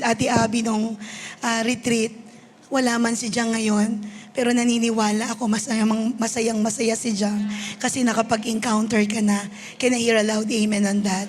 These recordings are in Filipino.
Ate Abby nung retreat, wala man si Jang ngayon. Pero naniniwala ako, masayang-masaya si Jang kasi nakapag-encounter ka na. Can I hear a loud amen on that?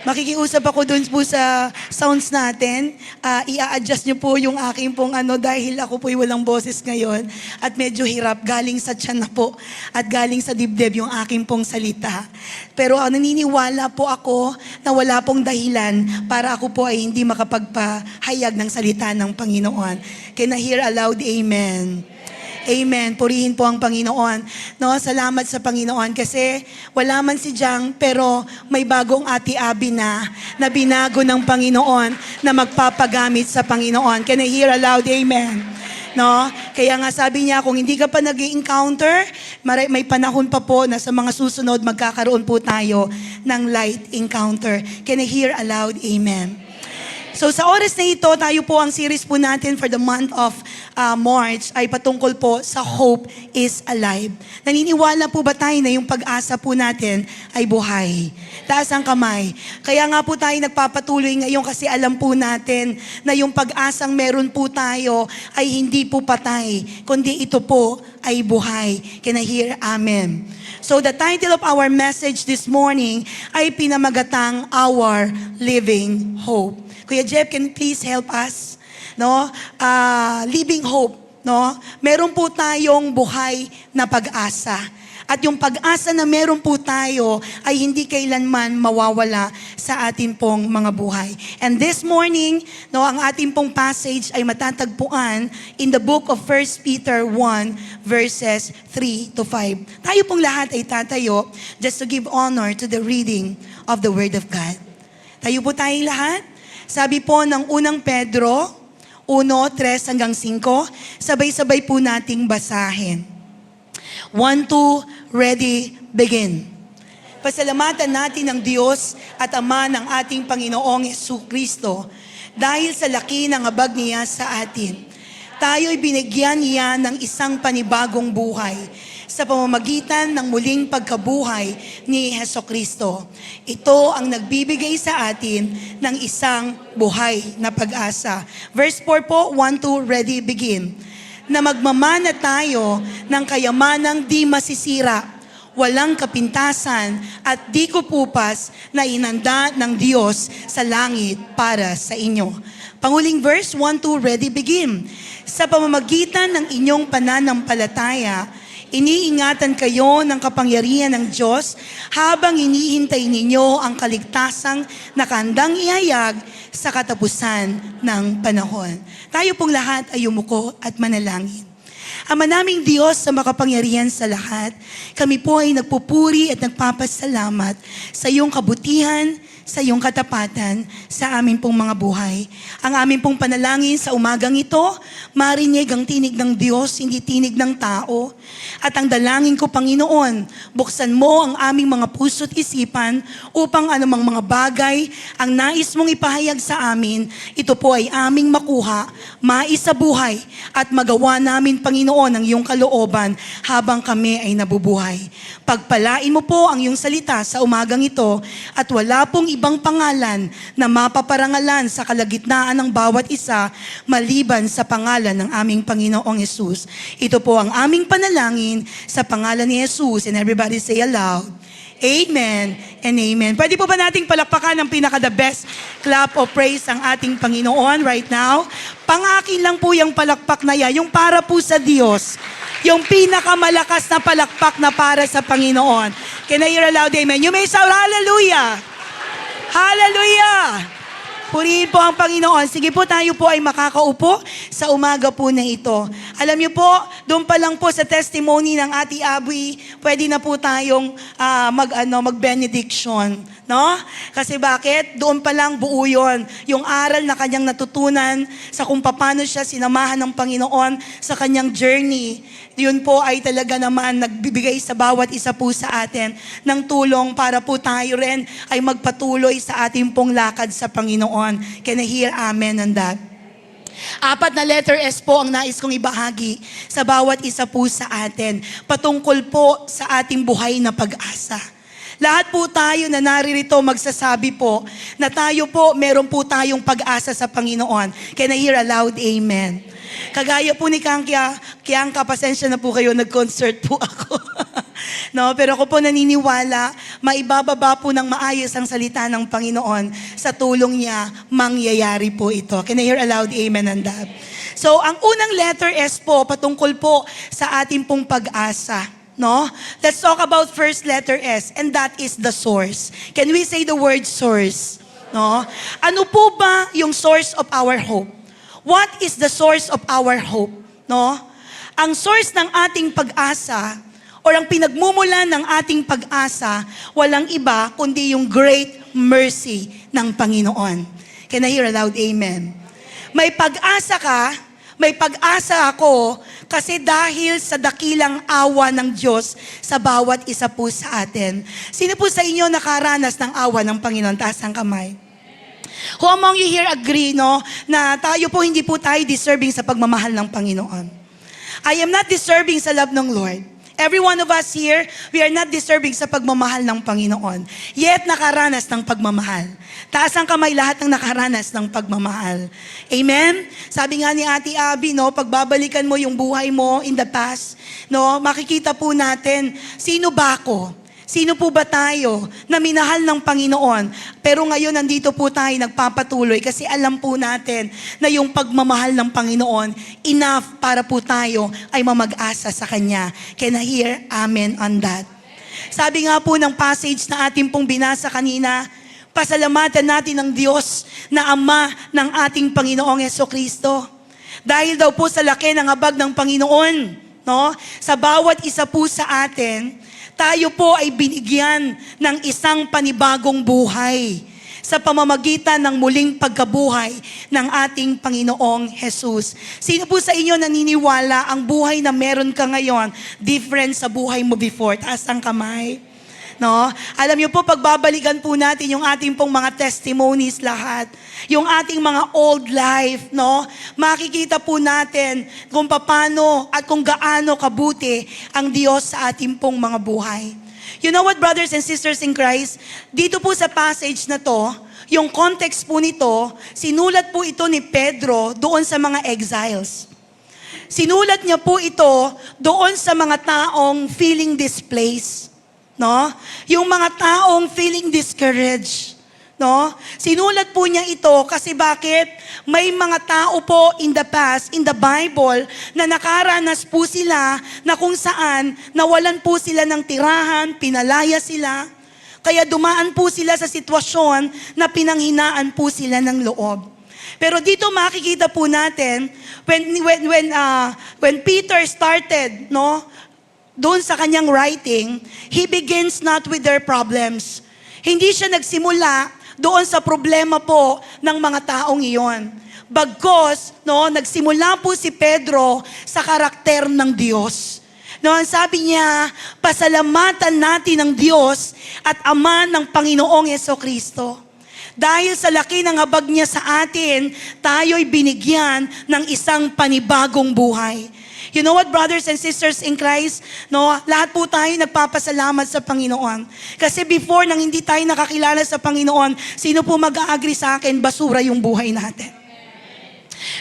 Makikiusap ako dun po sa sounds natin. I-a-adjust nyo po yung aking pong dahil ako po'y walang boses ngayon at medyo hirap. Galing sa tiyan na po at galing sa dibdib yung aking pong salita. Pero naniniwala po ako na wala pong dahilan para ako po ay hindi makapagpahayag ng salita ng Panginoon. Can I hear a loud amen? Amen. Purihin po ang Panginoon. No, salamat sa Panginoon kasi wala man si Jang pero may bagong Ate Abby na binago ng Panginoon na magpapagamit sa Panginoon. Can I hear a loud amen? No? Kaya nga sabi niya, kung hindi ka pa nag-encounter, may panahon pa po na sa mga susunod magkakaroon po tayo ng light encounter. Can I hear a loud amen? So sa oras na ito, tayo po ang series po natin for the month of March ay patungkol po sa Hope is Alive. Naniniwala po ba tayo na yung pag-asa po natin ay buhay? Taas ang kamay. Kaya nga po tayo nagpapatuloy ngayon kasi alam po natin na yung pag-asang meron po tayo ay hindi po patay, kundi ito po ay buhay. Can I hear amen? So the title of our message this morning ay pinamagatang Our Living Hope. Kuya Jeff, can you please help us? No? Living hope, no? Meron po tayong buhay na pag-asa. At yung pag-asa na meron po tayo ay hindi kailanman mawawala sa atin pong mga buhay. And this morning, no, ang ating pong passage ay matatagpuan in the book of 1 Peter 1 verses 3 to 5. Tayo pong lahat ay tatayo just to give honor to the reading of the Word of God. Tayo po tayong lahat. Sabi po ng unang Pedro 1:3 hanggang 5, sabay-sabay po nating basahin. 1, 2, ready, begin. Pasalamatan natin ang Diyos at Ama ng ating Panginoong Jesucristo dahil sa laki ng habag niya sa atin. Tayo'y binigyan niya ng isang panibagong buhay sa pamamagitan ng muling pagkabuhay ni Jesucristo. Ito ang nagbibigay sa atin ng isang buhay na pag-asa. Verse 4 po, 1, 2, ready, begin. Na magmamana tayo ng kayamanang di masisira, walang kapintasan at di kupupas na inanda ng Diyos sa langit para sa inyo. Panguling verse 1, 2, ready, begin. Sa pamamagitan ng inyong pananampalataya, iniingatan kayo ng kapangyarihan ng Diyos habang hinihintay ninyo ang kaligtasang nakandang ihayag sa katapusan ng panahon. Tayo pong lahat ay yumuko at manalangin. Ama naming Diyos sa makapangyarihan sa lahat, kami po ay nagpupuri at nagpapasalamat sa iyong kabutihan, sa iyong katapatan sa amin pong mga buhay. Ang amin pong panalangin sa umagang ito, marinig ang tinig ng Diyos, hindi tinig ng tao. At ang dalangin ko, Panginoon, buksan mo ang aming mga puso't isipan upang anumang mga bagay ang nais mong ipahayag sa amin, ito po ay aming makuha, maisabuhay at magawa namin, Panginoon, ang iyong kalooban habang kami ay nabubuhay. Pagpalain mo po ang iyong salita sa umagang ito at wala pong ibang pangalan na mapaparangalan sa kalagitnaan ng bawat isa maliban sa pangalan ng aming Panginoong Yesus. Ito po ang aming panalangin sa pangalan ni Jesus. And everybody say aloud, Amen and Amen. Pwede po ba nating palakpakan ng pinaka-the best clap of praise ang ating Panginoon right now? Pang-akin lang po yung palakpak na yan, yung para po sa Diyos. Yung pinakamalakas na palakpak na para sa Panginoon. Can I hear a loud amen? You may shout, hallelujah! Hallelujah! Purihin po ang Panginoon. Sige po, tayo po ay makakaupo sa umaga po na ito. Alam niyo po, doon pa lang po sa testimony ng Ate Abby, pwede na po tayong mag-benediction. No? Kasi bakit? Doon pa lang buo yun. Yung aral na kanyang natutunan sa kung paano siya sinamahan ng Panginoon sa kanyang journey. Yun po ay talaga naman nagbibigay sa bawat isa po sa atin ng tulong para po tayo rin ay magpatuloy sa ating pong lakad sa Panginoon. Can I hear amen on that? 4 na letter S po ang nais kong ibahagi sa bawat isa po sa atin. Patungkol po sa ating buhay na pag-asa. Lahat po tayo na naririto magsasabi po na tayo po, meron po tayong pag-asa sa Panginoon. Can I hear a loud amen? Kagaya po ni Kiangka, pasensya na po kayo, nag-concert po ako. No, pero ako po naniniwala, maibababa po ng maayos ang salita ng Panginoon. Sa tulong niya, mangyayari po ito. Can I hear a loud amen on that? So, ang unang letter S po, patungkol po sa ating pong pag-asa. No? Let's talk about first letter S, and that is the source. Can we say the word source? No? Ano po ba yung source of our hope? What is the source of our hope? No? Ang source ng ating pag-asa, or ang pinagmumulan ng ating pag-asa, walang iba kundi yung great mercy ng Panginoon. Can I hear a loud amen? May pag-asa ka, may pag-asa ako, kasi dahil sa dakilang awa ng Diyos sa bawat isa po sa atin. Sino po sa inyo nakaranas ng awa ng Panginoon? Taas ang kamay. Who among you here agree, no, na tayo po hindi po tayo deserving sa pagmamahal ng Panginoon? I am not deserving sa love ng Lord. Every one of us here, we are not deserving sa pagmamahal ng Panginoon. Yet nakaranas ng pagmamahal. Taas ang kamay lahat ng nakaranas ng pagmamahal. Amen? Sabi nga ni Ate Abby, no, pagbabalikan mo yung buhay mo in the past, no, makikita po natin, sino ba ako? Sino po ba tayo na minahal ng Panginoon? Pero ngayon nandito po tayo nagpapatuloy kasi alam po natin na yung pagmamahal ng Panginoon, enough para po tayo ay mamag-asa sa Kanya. Can I hear amen on that? Sabi nga po ng passage na ating pong binasa kanina, pasalamatan natin ang Diyos na Ama ng ating Panginoong Jesucristo. Dahil daw po sa laki ng habag ng Panginoon, no, sa bawat isa po sa atin, tayo po ay binigyan ng isang panibagong buhay sa pamamagitan ng muling pagkabuhay ng ating Panginoong Jesus. Sino po sa inyo naniniwala ang buhay na meron ka ngayon different sa buhay mo before? Taas ang kamay. No? Alam niyo po, pagbabalikan po natin yung ating pong mga testimonies lahat, yung ating mga old life, no? Makikita po natin kung paano at kung gaano kabuti ang Diyos sa ating pong mga buhay. You know what, brothers and sisters in Christ? Dito po sa passage na to, yung context po nito, sinulat po ito ni Pedro doon sa mga exiles. Sinulat niya po ito doon sa mga taong feeling displaced. No? Yung mga taong feeling discouraged. No? Sinulat po niya ito kasi bakit? May mga tao po in the past, in the Bible, na nakaranas po sila na kung saan nawalan po sila ng tirahan, pinalaya sila. Kaya dumaan po sila sa sitwasyon na pinanghinaan po sila ng loob. Pero dito makikita po natin, when Peter started, no, doon sa kanyang writing, he begins not with their problems. Hindi siya nagsimula doon sa problema po ng mga taong iyon. Bagkos, no, nagsimula po si Pedro sa karakter ng Diyos. No, ang sabi niya, pasalamatan natin ang Diyos at Ama ng Panginoong Jesucristo. Dahil sa laki ng habag niya sa atin, tayo'y binigyan ng isang panibagong buhay. You know what, brothers and sisters in Christ? No, lahat po tayo nagpapasalamat sa Panginoon. Kasi before, nang hindi tayo nakakilala sa Panginoon, sino po mag-a-agree sa akin, basura yung buhay natin.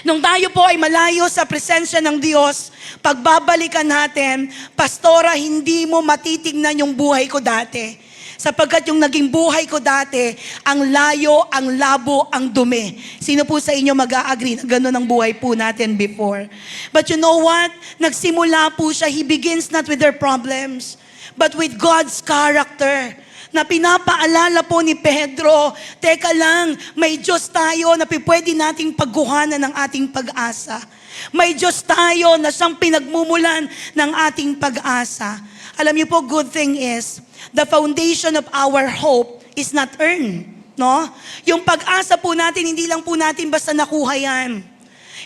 Nung tayo po ay malayo sa presensya ng Diyos, pagbabalikan natin, Pastora, hindi mo matitignan yung buhay ko dati. Sapagkat yung naging buhay ko dati, ang layo, ang labo, ang dumi. Sino po sa inyo mag-a-agree na gano'n ang buhay po natin before? But you know what? Nagsimula po siya, he begins not with their problems, but with God's character. Na pinapaalala po ni Pedro, teka lang, may Diyos tayo na pwede nating pagkuhanan ng ating pag-asa. May Diyos tayo na siyang pinagmumulan ng ating pag-asa. Alam niyo po, good thing is, the foundation of our hope is not earned. No? Yung pag-asa po natin, hindi lang po natin basta nakuha yan.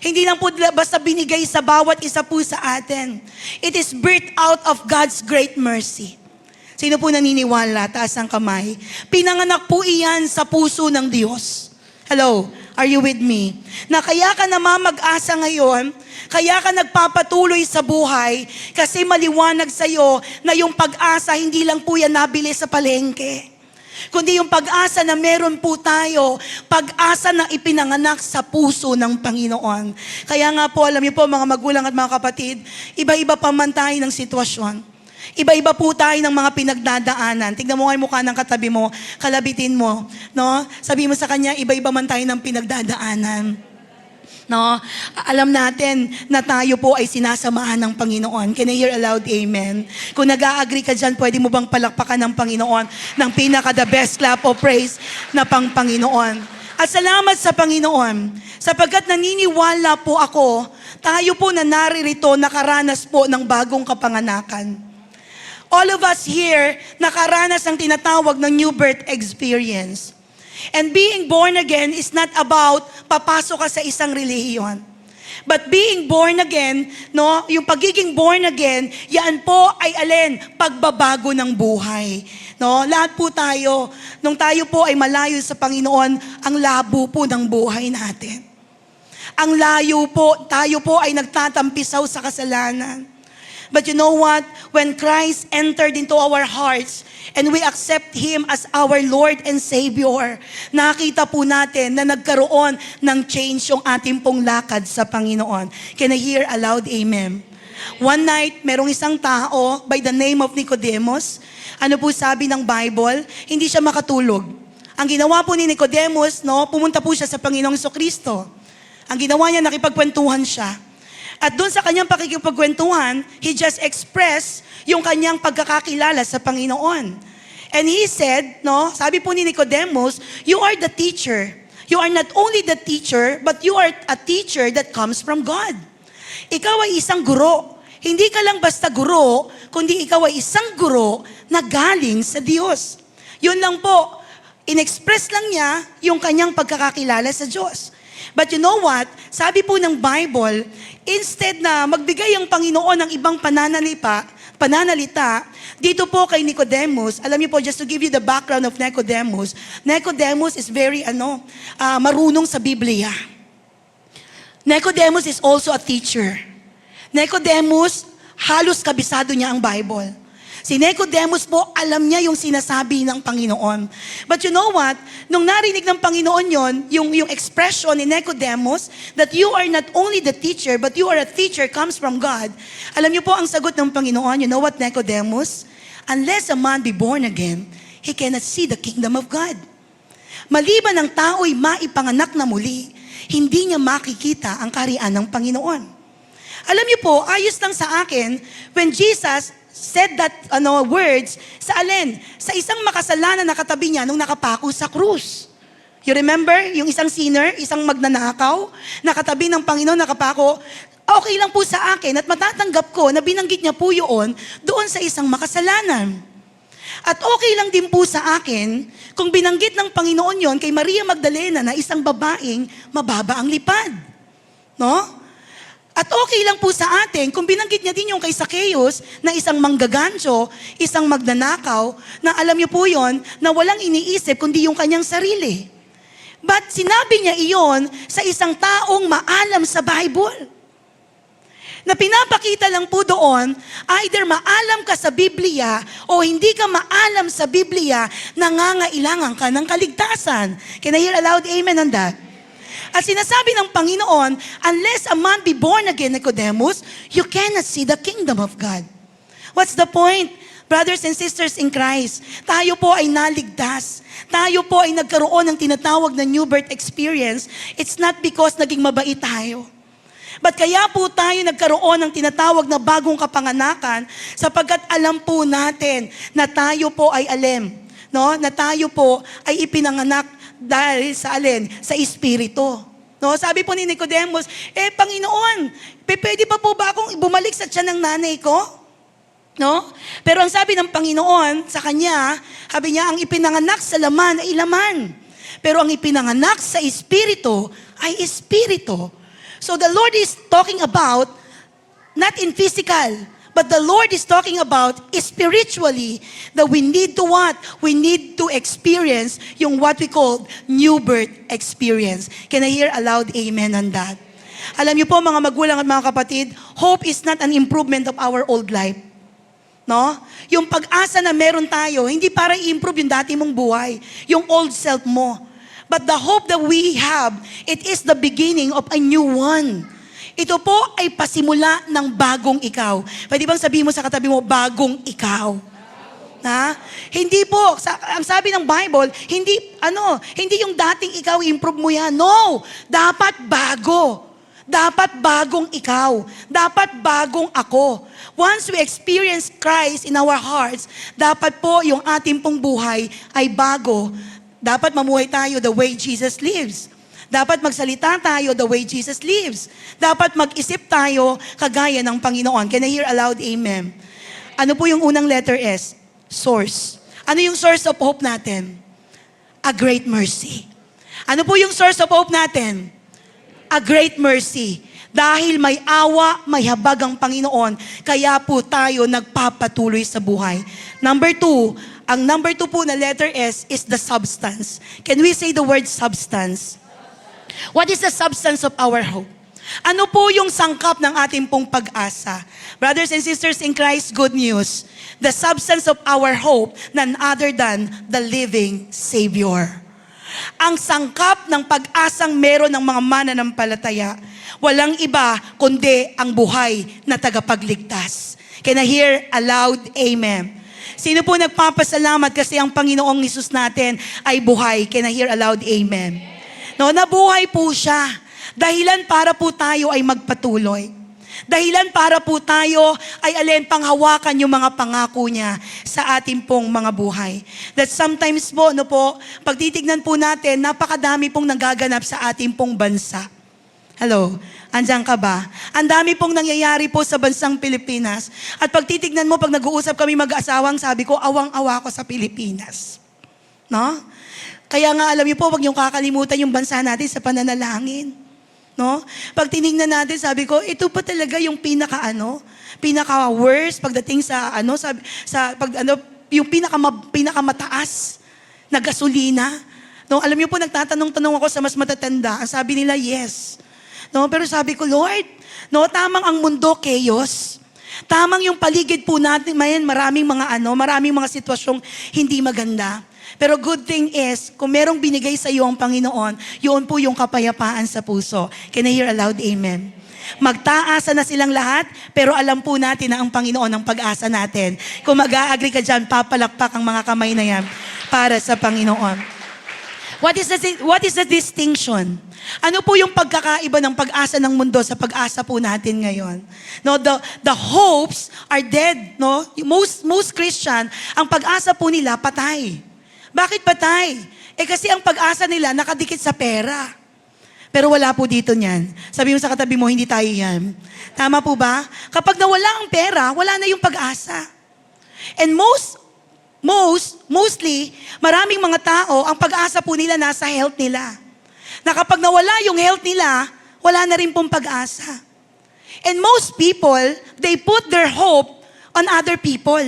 Hindi lang po basta binigay sa bawat isa po sa atin. It is birthed out of God's great mercy. Sino po naniniwala? Taas ang kamay. Pinanganak po iyan sa puso ng Diyos. Hello? Are you with me? Na kaya ka namamag-asa ngayon, kaya ka nagpapatuloy sa buhay, kasi maliwanag sa'yo na yung pag-asa, hindi lang po yan nabili sa palengke. Kundi yung pag-asa na meron po tayo, pag-asa na ipinanganak sa puso ng Panginoon. Kaya nga po, alam niyo po mga magulang at mga kapatid, iba-iba pa man tayo ng sitwasyon. Iba-iba po tayo ng mga pinagdadaanan. Tignan mo nga yung mukha ng katabi mo, kalabitin mo. No? Sabi mo sa kanya, iba-iba man tayo ng pinagdadaanan. No? Alam natin na tayo po ay sinasamahan ng Panginoon. Can I hear aloud, amen? Kung nag-a-agree ka dyan, pwede mo bang palakpakan ng Panginoon ng pinaka-the best clap of praise na pang Panginoon? At salamat sa Panginoon, sapagkat naniniwala po ako, tayo po na naririto, nakaranas po ng bagong kapanganakan. All of us here, nakaranas ng tinatawag ng new birth experience. And being born again is not about papasok ka sa isang relihiyon. But being born again, no, yung pagiging born again, yan po ay alin? Pagbabago ng buhay. No, lahat po tayo, nung tayo po ay malayo sa Panginoon, ang labo po ng buhay natin. Ang layo po, tayo po ay nagtatampisaw sa kasalanan. But you know what? When Christ entered into our hearts and we accept Him as our Lord and Savior, nakita po natin na nagkaroon ng change yung ating pong lakad sa Panginoon. Can I hear aloud, amen? One night, merong isang tao by the name of Nicodemus. Ano po sabi ng Bible? Hindi siya makatulog. Ang ginawa po ni Nicodemus, no, pumunta po siya sa Panginoong Jesucristo. Ang ginawa niya, nakipagkwentuhan siya. At doon sa kanyang pakikipagkwentuhan, he just expressed yung kanyang pagkakakilala sa Panginoon. And he said, no, sabi po ni Nicodemus, you are the teacher. You are not only the teacher, but you are a teacher that comes from God. Ikaw ay isang guro. Hindi ka lang basta guro, kundi ikaw ay isang guro na galing sa Diyos. Yun lang po, in-express lang niya yung kanyang pagkakakilala sa Diyos. But you know what? Sabi po ng Bible, instead na magbigay ang Panginoon ng ibang pananalita, dito po kay Nicodemus, alam niyo po, just to give you the background of Nicodemus, Nicodemus is very, marunong sa Biblia. Nicodemus is also a teacher. Nicodemus, halos kabisado niya ang Bible. Si Nicodemus po, alam niya yung sinasabi ng Panginoon. But you know what? Nung narinig ng Panginoon yon, yung expression ni Nicodemus, that you are not only the teacher, but you are a teacher comes from God. Alam niyo po ang sagot ng Panginoon, you know what, Nicodemus? Unless a man be born again, he cannot see the kingdom of God. Maliban ang tao'y maipanganak na muli, hindi niya makikita ang kaharian ng Panginoon. Alam niyo po, ayos lang sa akin, when Jesus said that words sa alin? Sa isang makasalanan na katabi niya nung nakapako sa krus. You remember? Yung isang sinner, isang magnanakaw, nakatabi ng Panginoon, nakapako. Okay lang po sa akin at matatanggap ko na binanggit niya po yun doon sa isang makasalanan. At okay lang din po sa akin kung binanggit ng Panginoon yon kay Maria Magdalena na isang babaeng mababa ang lipad. No? At okay lang po sa atin kung binanggit niya din yung kay Zacchaeus na isang manggagancho, isang magnanakaw, na alam niyo po yon na walang iniisip kundi yung kanyang sarili. But sinabi niya iyon sa isang taong maalam sa Bible. Na pinapakita lang po doon, either maalam ka sa Biblia o hindi ka maalam sa Biblia, nangangailangan ka ng kaligtasan. Can I hear aloud amen on that? At sinasabi ng Panginoon, unless a man be born again, Nicodemus, you cannot see the kingdom of God. What's the point? Brothers and sisters in Christ, tayo po ay naligtas. Tayo po ay nagkaroon ng tinatawag na new birth experience. It's not because naging mabait tayo. But kaya po tayo nagkaroon ng tinatawag na bagong kapanganakan sapagkat alam po natin na tayo po ay alim. No? Na tayo po ay ipinanganak dahil sa alin? Sa Espiritu. No? Sabi po ni Nicodemus, Panginoon, pwede pa po ba akong bumalik sa tiyan ng nanay ko? No? Pero ang sabi ng Panginoon sa kanya, sabi niya, ang ipinanganak sa laman ay laman. Pero ang ipinanganak sa Espiritu ay Espiritu. So the Lord is talking about, not in physical, But the Lord is talking about spiritually that we need to what? We need to experience yung what we call new birth experience. Can I hear a loud amen on that? Alam niyo po mga magulang at mga kapatid, hope is not an improvement of our old life. No? Yung pag-asa na meron tayo, hindi para i-improve yung dati mong buhay, yung old self mo. But the hope that we have, it is the beginning of a new one. Ito po ay pasimula ng bagong ikaw. Pwede bang sabihin mo sa katabi mo, bagong ikaw? Ha? Hindi po, ang sabi ng Bible, hindi yung dating ikaw, improve mo yan. No! Dapat bago. Dapat bagong ikaw. Dapat bagong ako. Once we experience Christ in our hearts, dapat po yung ating pong buhay ay bago. Dapat mamuhay tayo the way Jesus lives. Dapat magsalita tayo the way Jesus lives. Dapat mag-isip tayo kagaya ng Panginoon. Can I hear a loud amen? Ano po yung unang letter S? Source. Ano yung source of hope natin? A great mercy. Ano po yung source of hope natin? A great mercy. Dahil may awa, may habag ang Panginoon, kaya po tayo nagpapatuloy sa buhay. Number 2, ang number 2 po na letter S is the substance. Can we say the word substance? What is the substance of our hope? Ano po yung sangkap ng ating pong pag-asa? Brothers and sisters in Christ, good news. The substance of our hope, none other than the living Savior. Ang sangkap ng pag-asang meron ng mga mananampalataya, walang iba kundi ang buhay na tagapagligtas. Can I hear a loud amen? Sino po nagpapasalamat kasi ang Panginoong Hesus natin ay buhay? Can I hear a loud amen? No, nabuhay po siya. Dahilan para po tayo ay magpatuloy. Dahilan para po tayo ay panghawakan yung mga pangako niya sa ating pong mga buhay. That sometimes po, pag titignan po natin, napakadami pong nagaganap sa ating pong bansa. Hello? Andiyan ka ba? Ang dami pong nangyayari po sa bansang Pilipinas. At pag titignan mo, pag nag-uusap kami mag-asawang, sabi ko, awang-awa ko sa Pilipinas. No? Kaya nga alam niyo po, wag niyong kakalimutan yung bansa natin sa pananalangin. No? Pag tinignan natin, sabi ko, ito pa talaga yung pinaka-worst pagdating sa yung pinakamataas na gasolina. No, alam niyo po, nagtatanong-tanong ako sa mas matatanda. Ang sabi nila, yes. No, pero sabi ko, Lord, tamang ang mundo, chaos. Tamang yung paligid po natin, maraming mga sitwasyong hindi maganda. Pero good thing is, kung merong binigay sa iyo ang Panginoon, yun po yung kapayapaan sa puso. Can I hear a loud amen? Magtaasa na silang lahat, pero alam po natin na ang Panginoon ang pag-asa natin. Kung mag-a-agree ka dyan, papalakpak ang mga kamay na yan para sa Panginoon. What is the distinction? Ano po yung pagkakaiba ng pag-asa ng mundo sa pag-asa po natin ngayon? No, the hopes are dead. No? Most Christian, ang pag-asa po nila patay. Bakit patay? Kasi ang pag-asa nila nakadikit sa pera. Pero wala po dito niyan. Sabi mo sa katabi mo, hindi tayo yan. Tama po ba? Kapag nawala ang pera, wala na yung pag-asa. And mostly, maraming mga tao, ang pag-asa po nila nasa health nila. Na kapag nawala yung health nila, wala na rin pong pag-asa. And most people, they put their hope on other people.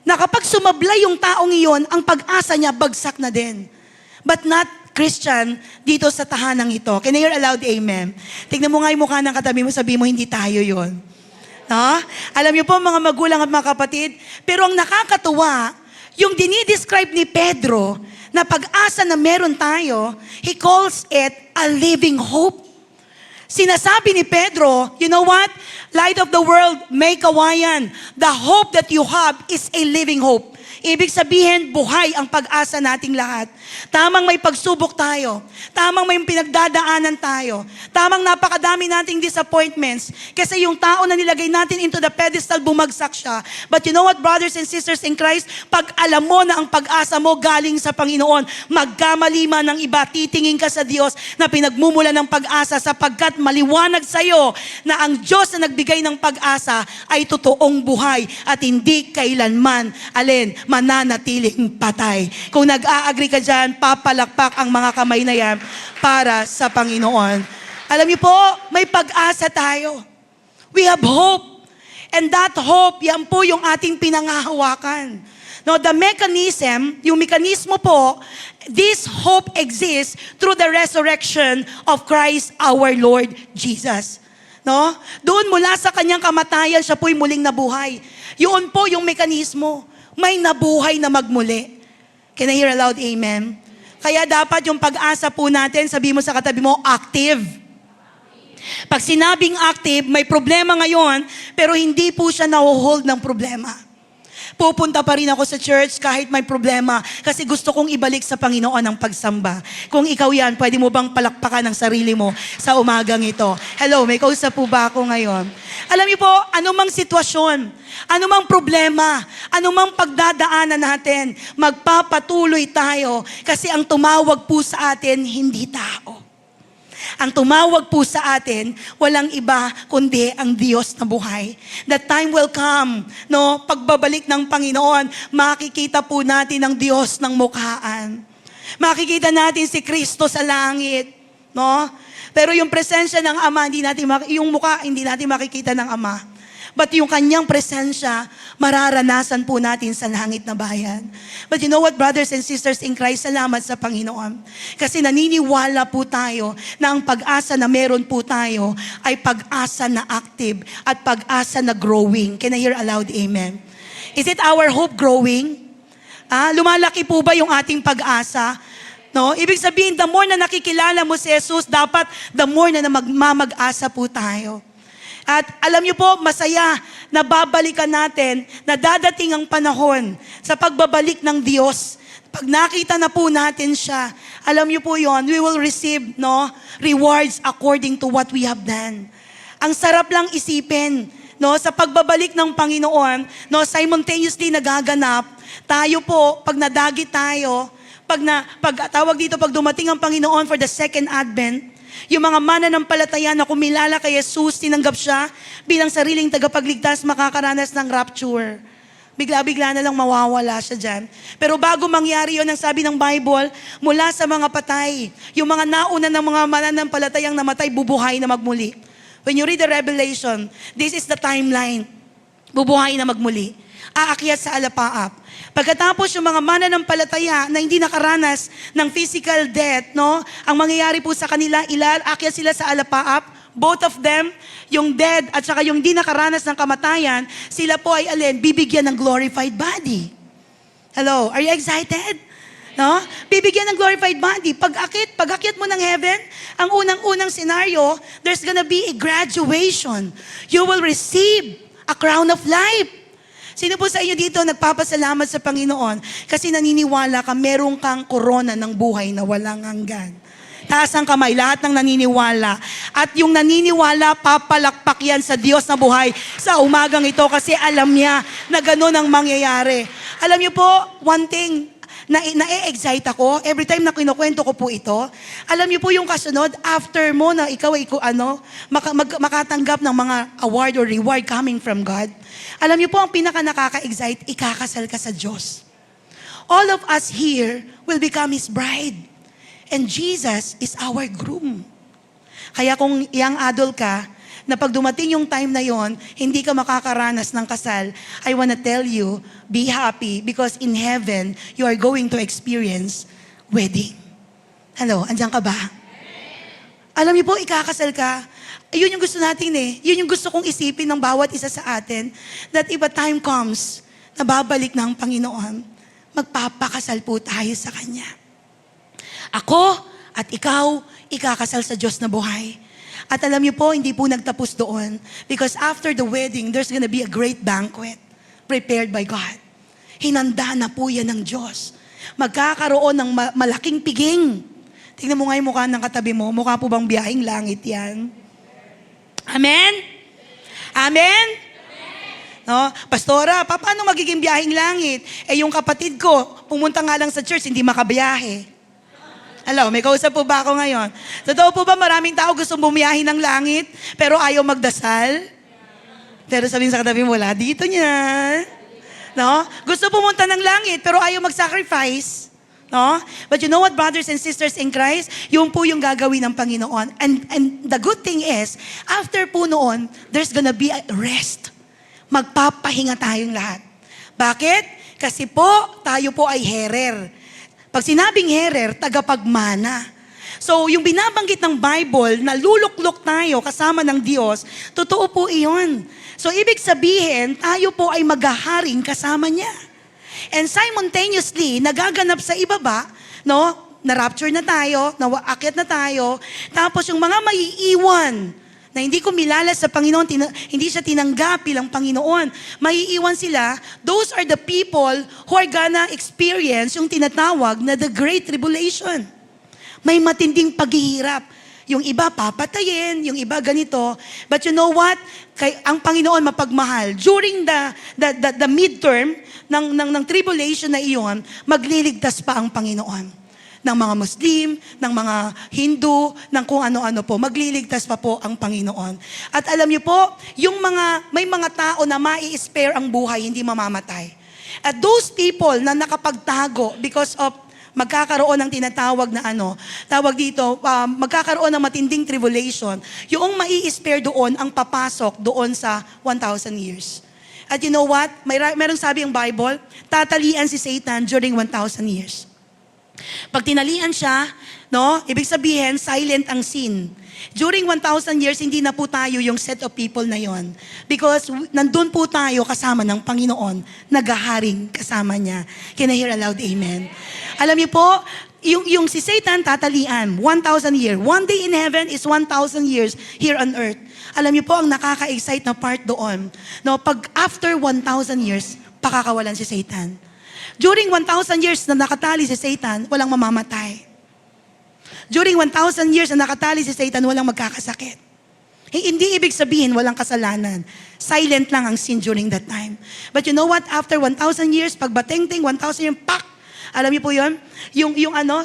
Na kapag sumablay yung taong iyon, ang pag-asa niya bagsak na din. But not Christian dito sa tahanang ito. Can I hear a loud amen? Tignan mo nga yung mukha ng katabi mo, sabi mo, hindi tayo yon. No? Alam niyo po mga magulang at mga kapatid, pero ang nakakatuwa, yung dinidescribe ni Pedro na pag-asa na meron tayo, he calls it a living hope. Sinasabi ni Pedro, you know what? Light of the world, may kawayan. The hope that you have is a living hope. Ibig sabihin, buhay ang pag-asa nating lahat. Tamang may pagsubok tayo. Tamang may pinagdadaanan tayo. Tamang napakadami nating disappointments. Kasi yung tao na nilagay natin into the pedestal, bumagsak siya. But you know what, brothers and sisters in Christ? Pag alam mo na ang pag-asa mo galing sa Panginoon, magkamali man ng iba, titingin ka sa Diyos na pinagmumula ng pag-asa sapagkat maliwanag sa'yo na ang Diyos na nagbigay ng pag-asa ay totoong buhay at hindi kailanman, mananatiling patay. Kung nag-a-agree ka dyan, papalakpak ang mga kamay na yan para sa Panginoon. Alam niyo po, may pag-asa tayo. We have hope. And that hope, yan po yung ating pinangahawakan. No, the mechanism, yung mekanismo po, this hope exists through the resurrection of Christ our Lord Jesus. No? Doon mula sa kanyang kamatayan, siya po'y muling nabuhay. Yun po yung mekanismo. May nabuhay na magmuli. Can I hear a loud amen? Kaya dapat yung pag-asa po natin, sabi mo sa katabi mo, active. Pag sinabing active, may problema ngayon, pero hindi po siya na-hold ng problema. Pupunta pa rin ako sa church kahit may problema kasi gusto kong ibalik sa Panginoon ang pagsamba. Kung ikaw yan, pwede mo bang palakpakan ang sarili mo sa umagang ito? Hello, may kausap po ba ako ngayon? Alam niyo po, anumang sitwasyon, anumang problema, anumang pagdadaanan natin, magpapatuloy tayo kasi ang tumawag po sa atin, hindi tao. Ang tumawag po sa atin, walang iba kundi ang Diyos na buhay. That time will come, no? Pagbabalik ng Panginoon, makikita po natin ang Diyos ng mukhaan. Makikita natin si Kristo sa langit, no? Pero yung presensya ng Ama, yung mukha, hindi natin makikita ng Ama. But yung kanyang presensya, mararanasan po natin sa langit na bayan. But you know what, brothers and sisters in Christ, salamat sa Panginoon. Kasi naniniwala po tayo na ang pag-asa na meron po tayo ay pag-asa na active at pag-asa na growing. Can I hear a loud amen? Is it our hope growing? Lumalaki po ba yung ating pag-asa? No? Ibig sabihin, the more na nakikilala mo si Jesus, dapat the more na magmamag-asa po tayo. At alam niyo po, masaya na babalikan natin na dadating ang panahon sa pagbabalik ng Diyos. Pag nakita na po natin siya, alam niyo po yon, we will receive rewards according to what we have done. Ang sarap lang isipin, sa pagbabalik ng Panginoon, simultaneously nagaganap, tayo po, pag nadagit tayo, pag dumating ang Panginoon for the second advent, yung mga mananampalataya na kumilala kay Jesus, tinanggap siya bilang sariling tagapagligtas, makakaranas ng rapture. Bigla-bigla na lang mawawala siya dyan. Pero bago mangyari yun, ang sabi ng Bible, mula sa mga patay, yung mga nauna ng mga mananampalatayang namatay, bubuhay na magmuli. When you read the Revelation, this is the timeline. Bubuhay na magmuli. Aakyat sa alapaap. Pagkatapos yung mga mananampalataya na hindi nakaranas ng physical death, ang mangyayari po sa kanila, aakyat sila sa alapaap. Both of them, yung dead at saka yung hindi nakaranas ng kamatayan, sila po ay bibigyan ng glorified body. Hello, are you excited? No? Bibigyan ng glorified body. Pag-akyat mo ng heaven, ang unang-unang scenario, there's gonna be a graduation. You will receive a crown of life. Sino po sa inyo dito nagpapasalamat sa Panginoon kasi naniniwala ka meron kang korona ng buhay na walang hanggan? Taas ang kamay, lahat ng naniniwala. At yung naniniwala, papalakpak yan sa Diyos na buhay sa umagang ito kasi alam niya na ganun ang mangyayari. Alam niyo po, one thing, na-excite ako every time na kinukwento ko po ito. Alam niyo po yung kasunod, after mo na ikaw ay makatanggap ng mga award or reward coming from God, alam niyo po ang pinaka nakaka-excite, ikakasal ka sa Diyos. All of us here will become His bride. And Jesus is our groom. Kaya kung young adult ka, na pag dumating yung time na yon, hindi ka makakaranas ng kasal, I wanna tell you, be happy because in heaven, you are going to experience wedding. Hello, andyan ka ba? Alam niyo po, ikakasal ka. Yun yung gusto natin Yun yung gusto kong isipin ng bawat isa sa atin, that if a time comes, na babalik ng Panginoon, magpapakasal po tayo sa Kanya. Ako at ikaw, ikakasal sa Diyos na buhay. At alam niyo po, hindi po nagtapos doon. Because after the wedding, there's gonna be a great banquet prepared by God. Hinanda na po yan ng Diyos. Magkakaroon ng malaking piging. Tingnan mo nga yung mukha ng katabi mo. Mukha po bang biyaheng langit yan? Amen? Amen? No? Pastora, paano magiging biyaheng langit? Yung kapatid ko, pumunta nga lang sa church, hindi makabiyahe. Hello, may kausap po ba ako ngayon? Totoo po ba maraming tao gustong bumiyahin ng langit, pero ayaw magdasal? Pero sabihin sa katabi mo, wala dito niya. No? Gusto pumunta ng langit, pero ayaw mag-sacrifice. No? But you know what, brothers and sisters in Christ? Yun po yung gagawin ng Panginoon. And the good thing is, after po noon, there's gonna be a rest. magpapahinga tayong lahat. Bakit? Kasi po, tayo po ay herer. Pag sinabing herer, tagapagmana. So, yung binabanggit ng Bible na luluklok tayo kasama ng Diyos, totoo po iyon. So, ibig sabihin, tayo po ay maghaharing kasama niya. And simultaneously, nagaganap sa ibaba, no? Na-rapture na tayo, na-aakyat na tayo, tapos yung mga maiiwan, na hindi kumilala sa Panginoon, hindi siya tinanggap bilang Panginoon, maiiwan sila, those are the people who are gonna experience yung tinatawag na the Great Tribulation. May matinding paghihirap. Yung iba papatayin, yung iba ganito. But you know what? Ang Panginoon mapagmahal. During the midterm ng tribulation na iyon, magliligtas pa ang Panginoon. Ng mga Muslim, ng mga Hindu, ng kung ano-ano po. Magliligtas pa po ang Panginoon. At alam niyo po, may mga tao na mai-spare ang buhay, hindi mamamatay. At those people na nakapagtago because of magkakaroon ng tinatawag na magkakaroon ng matinding tribulation, yung mai-spare doon ang papasok doon sa 1,000 years. At you know what? Merong sabi ang Bible, tatalian si Satan during 1,000 years. Pag tinalian siya, no, ibig sabihin, silent ang sin. During 1,000 years, hindi na po tayo yung set of people na yon. Because nandun po tayo kasama ng Panginoon, naghaharing kasama niya. Can I hear a loud amen? Alam niyo po, yung si Satan tatalian, 1,000 years. One day in heaven is 1,000 years here on earth. Alam niyo po, ang nakaka-excite na part doon, no, pag after 1,000 years, pakakawalan si Satan. During 1,000 years na nakatali si Satan, walang mamamatay. During 1,000 years na nakatali si Satan, walang magkakasakit. Hindi ibig sabihin walang kasalanan. Silent lang ang sin during that time. But you know what? After 1,000 years, pag batengting, 1,000 years, pak! Alam niyo po yun?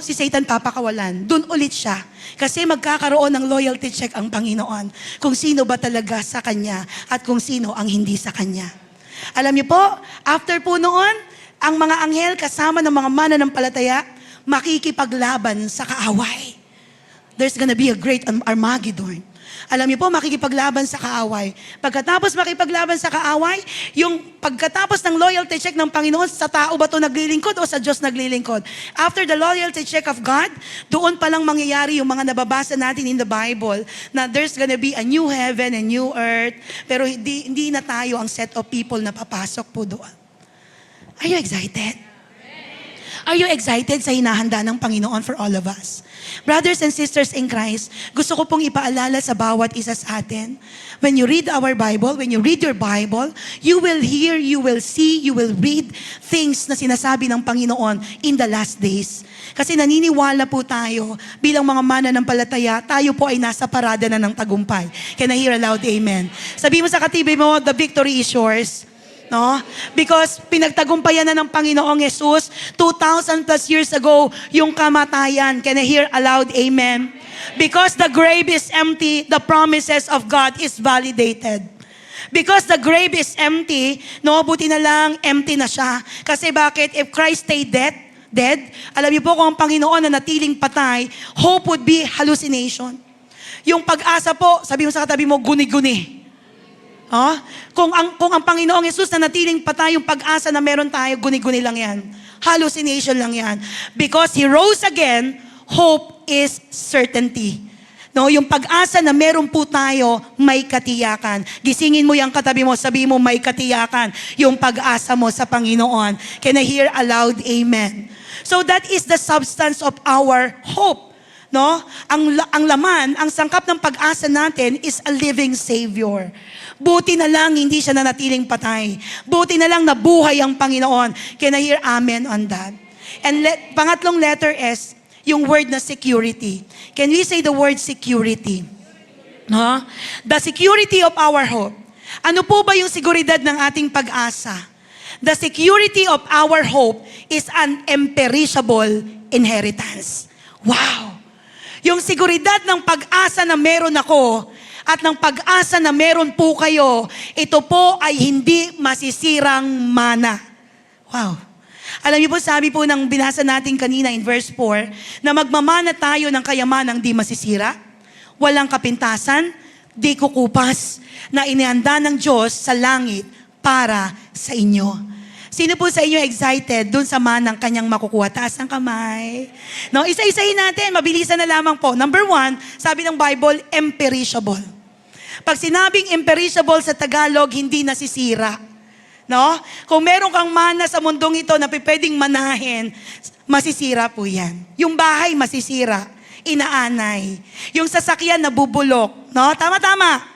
Si Satan papakawalan. Doon ulit siya. Kasi magkakaroon ng loyalty check ang Panginoon. Kung sino ba talaga sa Kanya at kung sino ang hindi sa Kanya. Alam niyo po, after po noon, ang mga anghel kasama ng mga mananampalataya, makikipaglaban sa kaaway. There's gonna be a great Armageddon. Alam niyo po, makikipaglaban sa kaaway. Pagkatapos makipaglaban sa kaaway, yung pagkatapos ng loyalty check ng Panginoon, sa tao ba ito naglilingkod o sa Diyos naglilingkod? After the loyalty check of God, doon palang mangyayari yung mga nababasa natin in the Bible na there's gonna be a new heaven and new earth, pero hindi na tayo ang set of people na papasok po doon. Are you excited? Are you excited sa hinahanda ng Panginoon for all of us? Brothers and sisters in Christ, gusto ko pong ipaalala sa bawat isa sa atin. When you read our Bible, when you read your Bible, you will hear, you will see, you will read things na sinasabi ng Panginoon in the last days. Kasi naniniwala po tayo, bilang mga mananampalataya, tayo po ay nasa parada na ng tagumpay. Can I hear a loud amen? Sabi mo sa katabi mo, the victory is yours. No? Because pinagtagumpayan na ng Panginoong Jesus 2,000 plus years ago yung kamatayan. Can I hear aloud amen? Because the grave is empty, the promises of God is validated. Because the grave is empty, no, buti na lang empty na siya. Kasi bakit? If Christ stayed dead, alam niyo po kung ang Panginoon na natiling patay, hope would be hallucination. Yung pag-asa po, sabi mo sa katabi mo, guni-guni. Kung ang Panginoong Yesus na natiling patay, yung pag-asa na meron tayo, guni-guni lang yan. Hallucination lang yan. Because He rose again, hope is certainty. No, yung pag-asa na meron po tayo, may katiyakan. Gisingin mo yung katabi mo, sabi mo may katiyakan. Yung pag-asa mo sa Panginoon. Can I hear aloud amen? So that is the substance of our hope. No? Ang laman, ang sangkap ng pag-asa natin is a living Savior. Buti na lang hindi siya nanatiling patay. Buti na lang nabuhay ang Panginoon. Can I hear amen on that? And pangatlong letter S, yung word na security. Can we say the word security? No? The security of our hope. Ano po ba yung seguridad ng ating pag-asa? The security of our hope is an imperishable inheritance. Wow! Yung seguridad ng pag-asa na meron ako at ng pag-asa na meron po kayo, ito po ay hindi masisirang mana. Wow. Alam niyo po, sabi po ng binasa natin kanina in verse 4, na magmamana tayo ng kayamanang di masisira, walang kapintasan, di kukupas, na inihanda ng Diyos sa langit para sa inyo. Sino po sa inyo excited dun sa manang kanyang makukuha? Taas ng kamay. No, isa-isahin natin, mabilisan na lamang po. Number 1, sabi ng Bible, imperishable. Pag sinabing imperishable sa Tagalog, hindi nasisira. No? Kung meron kang mana sa mundong ito na pwedeng manahin, masisira po yan. Yung bahay masisira, inaanay. Yung sasakyan nabubulok. No? Tama-tama.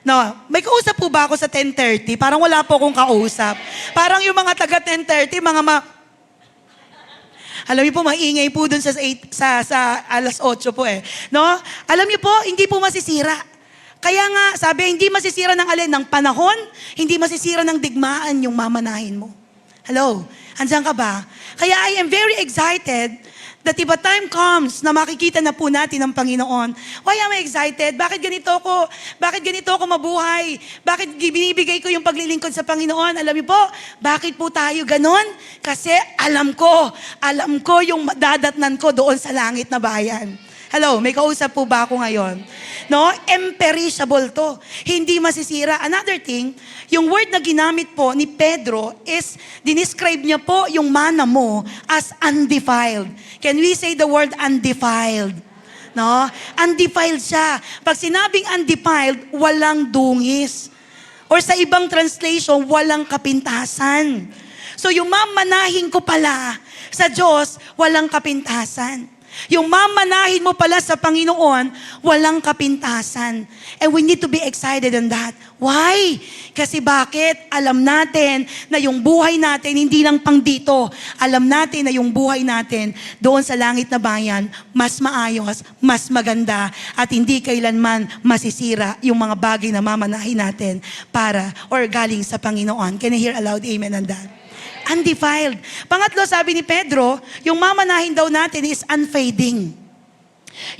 No, may kausap po ba ako sa 10:30? Parang wala po akong kausap. Parang yung mga taga 10:30, alam niyo po, maingay po dun sa 8 po eh. No? Alam niyo po, hindi po masisira. Kaya nga, sabi, hindi masisira ng alin, ng panahon, hindi masisira ng digmaan yung mamanahin mo. Hello? Andiyan ka ba? Kaya I am very excited that if a time comes na makikita na po natin ang Panginoon, why am I excited? Bakit ganito ako mabuhay? Bakit binibigay ko yung paglilingkod sa Panginoon? Alam niyo po, bakit po tayo ganon? Kasi alam ko yung dadatnan ko doon sa langit na bayan. Hello, may kausap po ba ako ngayon? No? Imperishable to. Hindi masisira. Another thing, yung word na ginamit po ni Pedro is, dinescribe niya po yung mana mo as undefiled. Can we say the word undefiled? No? Undefiled siya. Pag sinabing undefiled, walang dungis. Or sa ibang translation, walang kapintasan. So yung mamanahin ko pala sa Diyos, walang kapintasan. Yung mamanahin mo pala sa Panginoon, walang kapintasan. And we need to be excited on that. Why? Kasi bakit? Alam natin na yung buhay natin, hindi lang pang dito. Alam natin na yung buhay natin doon sa langit na bayan, mas maayos, mas maganda, at hindi kailanman masisira yung mga bagay na mamanahin natin para or galing sa Panginoon. Can I hear aloud amen on that? Undefiled. Pangatlo, sabi ni Pedro, yung mamanahin daw natin is unfading.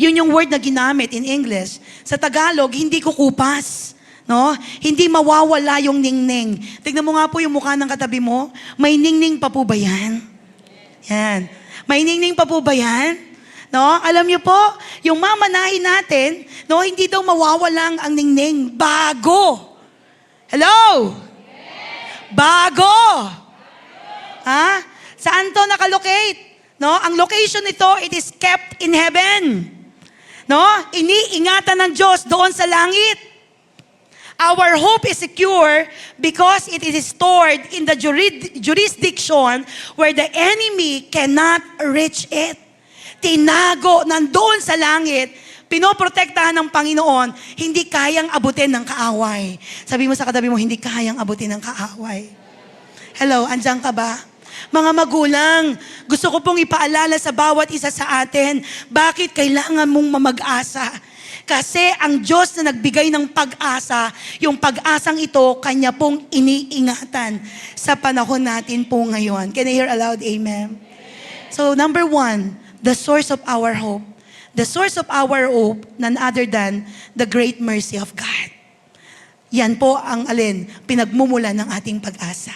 Yun yung word na ginamit in English. Sa Tagalog, hindi kukupas. No? Hindi mawawala yung ningning. Tignan mo nga po yung mukha ng katabi mo. May ningning pa po ba yan? Yan. May ningning pa po ba yan? No? Alam niyo po, yung mamanahin natin, no, hindi daw mawawala ang ningning. Bago. Hello? Bago. Ha? Saan to nakalocate? No? Ang location nito, it is kept in heaven. No? Iniingatan ng Diyos doon sa langit. Our hope is secure because it is stored in the jurisdiction where the enemy cannot reach it. Tinago nandoon sa langit, pinoprotektahan ng Panginoon, hindi kayang abutin ng kaaway. Sabi mo sa katabi mo, hindi kayang abutin ng kaaway. Hello, andyan ka ba? Mga magulang, gusto ko pong ipaalala sa bawat isa sa atin, bakit kailangan mong mamag-asa? Kasi ang Diyos na nagbigay ng pag-asa, yung pag-asang ito, Kanya pong iniingatan sa panahon natin po ngayon. Can I hear aloud, amen? So, number 1, the source of our hope. The source of our hope, none other than the great mercy of God. Yan po ang pinagmumula ng ating pag-asa.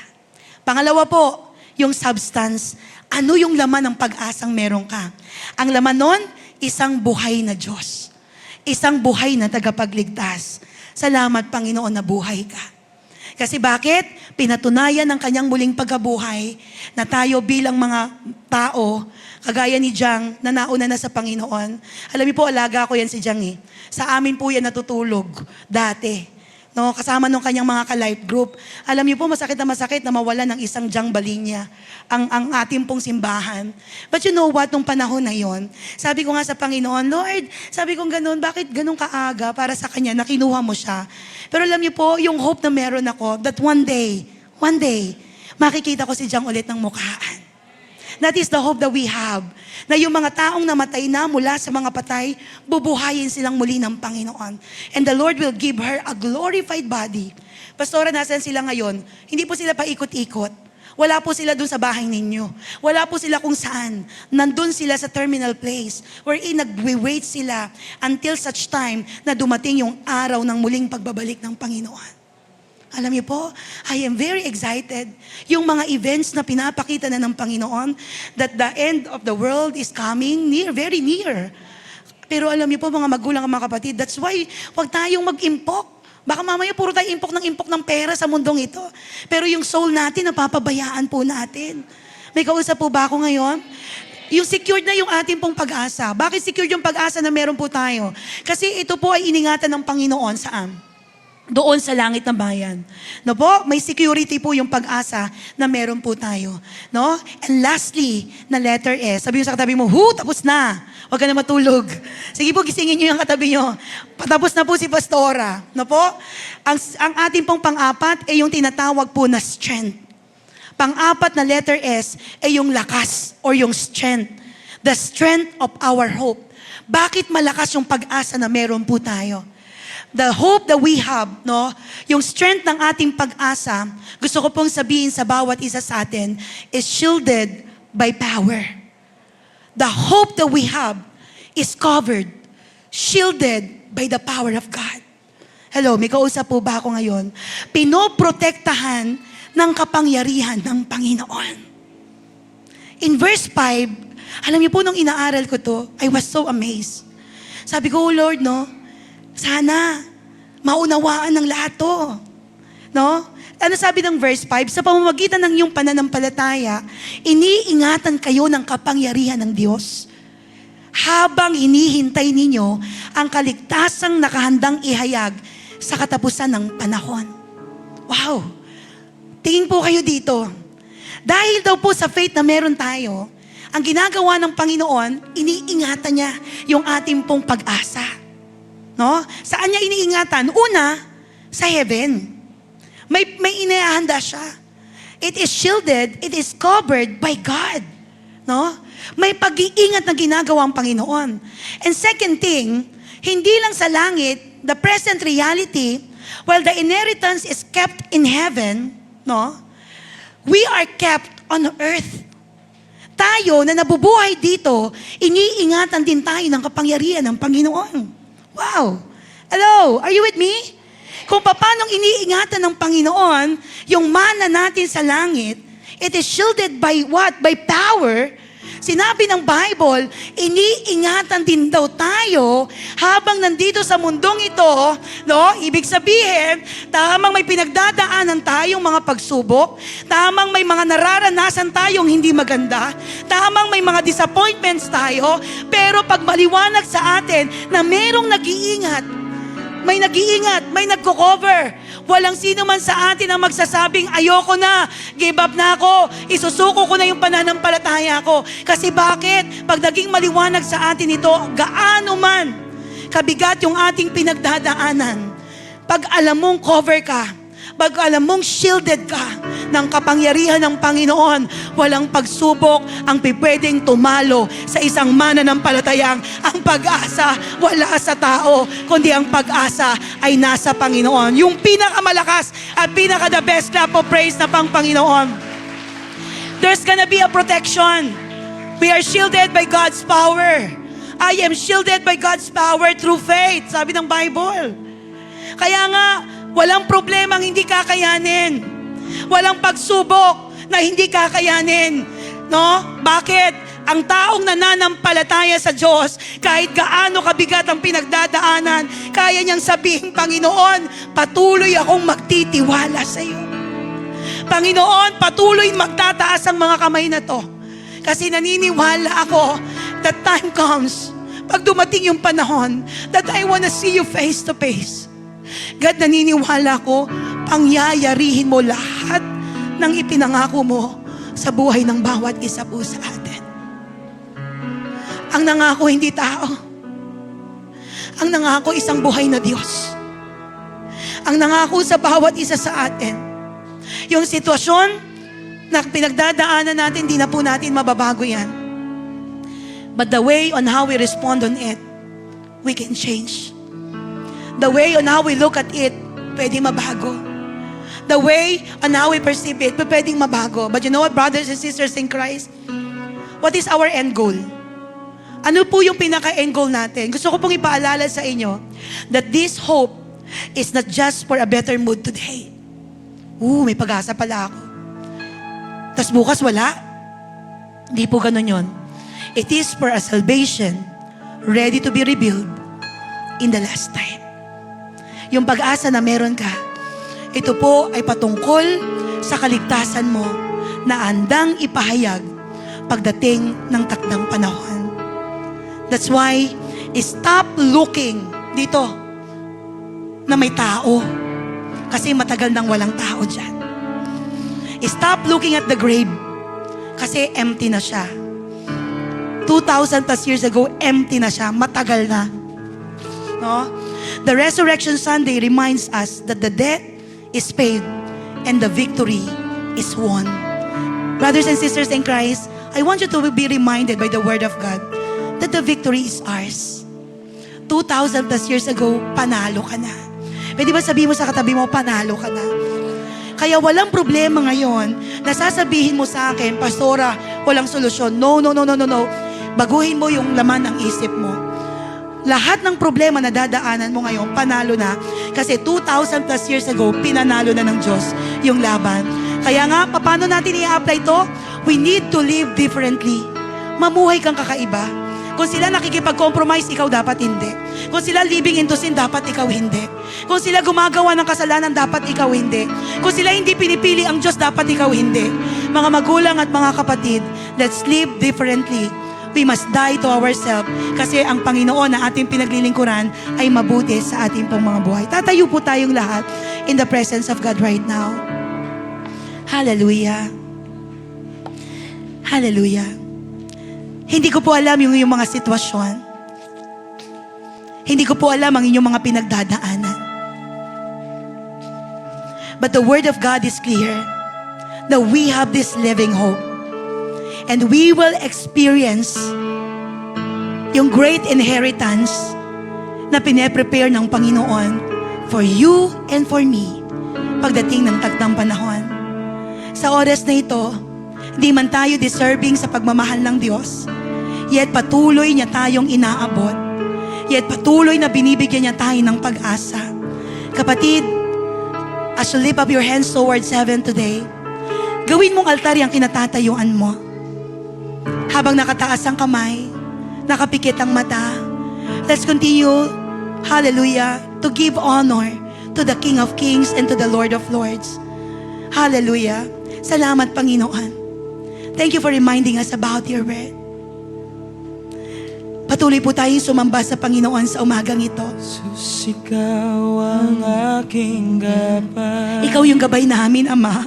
Pangalawa po, yung substance. Ano yung laman ng pag-asang meron ka? Ang laman nun, isang buhay na Diyos. Isang buhay na tagapagligtas. Salamat, Panginoon, na buhay ka. Kasi bakit? Pinatunayan ng kanyang muling pagkabuhay na tayo bilang mga tao, kagaya ni Jang, na nauna na sa Panginoon. Alam niyo po, alaga ko yan si Jang eh. Sa amin po yan natutulog dati. No, kasama nung kanyang mga ka-life group. Alam niyo po, masakit na mawala ng isang Jang Balinya ang ating pong simbahan. But you know what, nung panahon na yon, sabi ko nga sa Panginoon, Lord, sabi ko ganun, bakit ganun kaaga para sa kanya na kinuha mo siya? Pero alam niyo po, yung hope na meron ako, that one day, makikita ko si Jang ulit ng mukhaan. That is the hope that we have. Na yung mga taong namatay na mula sa mga patay, bubuhayin silang muli ng Panginoon. And the Lord will give her a glorified body. Pastora, nasan sila ngayon? Hindi po sila paikot-ikot. Wala po sila dun sa bahay ninyo. Wala po sila kung saan. Nandun sila sa terminal place wherein nag-wait sila until such time na dumating yung araw ng muling pagbabalik ng Panginoon. Alam niyo po, I am very excited. Yung mga events na pinapakita na ng Panginoon, that the end of the world is coming near, very near. Pero alam niyo po, mga magulang at mga kapatid, that's why huwag tayong mag-impok. Baka mamaya puro tayo impok ng pera sa mundong ito. Pero yung soul natin, napapabayaan po natin. May kausap po ba ako ngayon? Yung secured na yung ating pong pag-asa. Bakit secured yung pag-asa na meron po tayo? Kasi ito po ay iningatan ng Panginoon saan? Doon sa langit na bayan. No po, may security po yung pag-asa na meron po tayo. No? And lastly, na letter S. Sabi mo sa katabi mo, tapos na. Huwag ka na matulog. Sige po, gisingin nyo yung katabi nyo. Patapos na po si Pastora. No po? Ang ating pong pang-apat ay yung tinatawag po na strength. Pang-apat na letter S ay yung lakas or yung strength. The strength of our hope. Bakit malakas yung pag-asa na meron po tayo? The hope that we have, no? Yung strength ng ating pag-asa, gusto ko pong sabihin sa bawat isa sa atin, is shielded by power. The hope that we have is covered, shielded by the power of God. Hello, may kausap po ba ako ngayon? Pinoprotektahan ng kapangyarihan ng Panginoon. In verse 5, alam niyo po nung inaaral ko to, I was so amazed. Sabi ko, oh Lord, no? Sana maunawaan ng lahat to. No? Ano sabi ng verse 5? Sa pamamagitan ng iyong pananampalataya, iniingatan kayo ng kapangyarihan ng Diyos. Habang hinihintay ninyo ang kaligtasang nakahandang ihayag sa katapusan ng panahon. Wow! Tingin po kayo dito. Dahil daw po sa faith na meron tayo, ang ginagawa ng Panginoon, iniingatan niya yung ating pong pag-asa. No? Saan niya iniingatan? Una, sa heaven. May inihahanda siya. It is shielded, it is covered by God. No? May pag-iingat na ginagawa ang Panginoon. And second thing, hindi lang sa langit, the present reality, while the inheritance is kept in heaven, no? We are kept on earth. Tayo na nabubuhay dito, iniingatan din tayo ng kapangyarihan ng Panginoon. Wow! Hello, are you with me? Kung paano iniingatan ng Panginoon yung mana natin sa langit, it is shielded by what? By power. Sinabi ng Bible, iniingatan din daw tayo habang nandito sa mundong ito, no? Ibig sabihin, tamang may pinagdadaanan tayong mga pagsubok, tamang may mga nararanasan tayong hindi maganda, tamang may mga disappointments tayo, pero pag maliwanag sa atin na merong nag-iingat, may nagko-cover. Walang sino man sa atin ang magsasabing, ayoko na, give up na ako, isusuko ko na yung pananampalataya ko. Kasi bakit? Pag naging maliwanag sa atin ito, gaano man kabigat yung ating pinagdadaanan, pag alam mong cover ka, pag alam mong shielded ka ng kapangyarihan ng Panginoon, walang pagsubok ang pwedeng tumalo sa isang mananampalatayang ang pag-asa wala sa tao, kundi ang pag-asa ay nasa Panginoon. Yung pinakamalakas at pinaka-the best clap of praise na pang Panginoon. There's gonna be a protection. We are shielded by God's power. I am shielded by God's power through faith, sabi ng Bible. Kaya nga, walang problema ang hindi kakayanin. Walang pagsubok na hindi kakayanin. No? Bakit? Ang taong nananampalataya sa Diyos, kahit gaano kabigat ang pinagdadaanan, kaya niyang sabihin, Panginoon, patuloy akong magtitiwala sa iyo. Panginoon, patuloy magtataas ang mga kamay na to. Kasi naniniwala ako that time comes, pag dumating yung panahon, that I wanna see you face to face. God, naniniwala ko, pangyayarihin mo lahat ng ipinangako mo sa buhay ng bawat isa po sa atin. Ang nangako hindi tao. Ang nangako isang buhay na Diyos. Ang nangako sa bawat isa sa atin. Yung sitwasyon na pinagdadaanan natin, di na po natin mababago yan. But the way on how we respond on it, we can change. The way on how we look at it, pwedeng mabago. The way on how we perceive it, pwedeng mabago. But you know what, brothers and sisters in Christ? What is our end goal? Ano po yung pinaka-end goal natin? Gusto ko pong ipaalala sa inyo that this hope is not just for a better mood today. May pag-asa pala ako. Tapos bukas wala. Hindi po ganun yun. It is for a salvation ready to be revealed in the last time. yung pag-asa na meron ka. Ito po ay patungkol sa kaligtasan mo na andang ipahayag pagdating ng takdang panahon. That's why, stop looking dito na may tao. Kasi matagal nang walang tao dyan. Stop looking at the grave. Kasi empty na siya. 2,000 plus years ago, empty na siya. Matagal na. No? The Resurrection Sunday reminds us that the debt is paid and the victory is won. Brothers and sisters in Christ, I want you to be reminded by the Word of God that the victory is ours. 2,000 plus years ago, panalo ka na. Pwede ba sabihin mo sa katabi mo, panalo ka na? Kaya walang problema ngayon na sasabihin mo sa akin, Pastora, walang solusyon. No. Baguhin mo yung laman ng isip mo. Lahat ng problema na dadaanan mo ngayon, panalo na. Kasi 2,000 plus years ago, pinanalo na ng Diyos yung laban. Kaya nga, paano natin i-apply to? We need to live differently. Mamuhay kang kakaiba. Kung sila nakikipag-compromise, ikaw dapat hindi. Kung sila living into sin, dapat ikaw hindi. Kung sila gumagawa ng kasalanan, dapat ikaw hindi. Kung sila hindi pinipili ang Diyos, dapat ikaw hindi. Mga magulang at mga kapatid, let's live differently. We must die to ourselves kasi ang Panginoon na ating pinaglilingkuran ay mabuti sa ating pong mga buhay. Tatayo po tayong lahat in the presence of God right now. Hallelujah. Hallelujah. Hindi ko po alam yung mga sitwasyon. Hindi ko po alam ang inyong mga pinagdadaanan. But the Word of God is clear that we have this living hope. And we will experience yung great inheritance na pine-prepare ng Panginoon for you and for me pagdating ng takdang panahon. Sa oras na ito, di man tayo deserving sa pagmamahal ng Diyos, yet patuloy niya tayong inaabot. Yet patuloy na binibigyan niya tayo ng pag-asa. Kapatid, as you lift up your hands towards heaven today, gawin mong altar yung kinatatayuan mo. Habang nakataas ang kamay, nakapikit ang mata, let's continue, hallelujah, to give honor to the King of Kings and to the Lord of Lords. Hallelujah. Salamat, Panginoon. Thank you for reminding us about your word. Patuloy po tayong sumamba sa Panginoon sa umagang ito. Susikaw ang aking gabay. Ikaw yung gabay namin, Ama.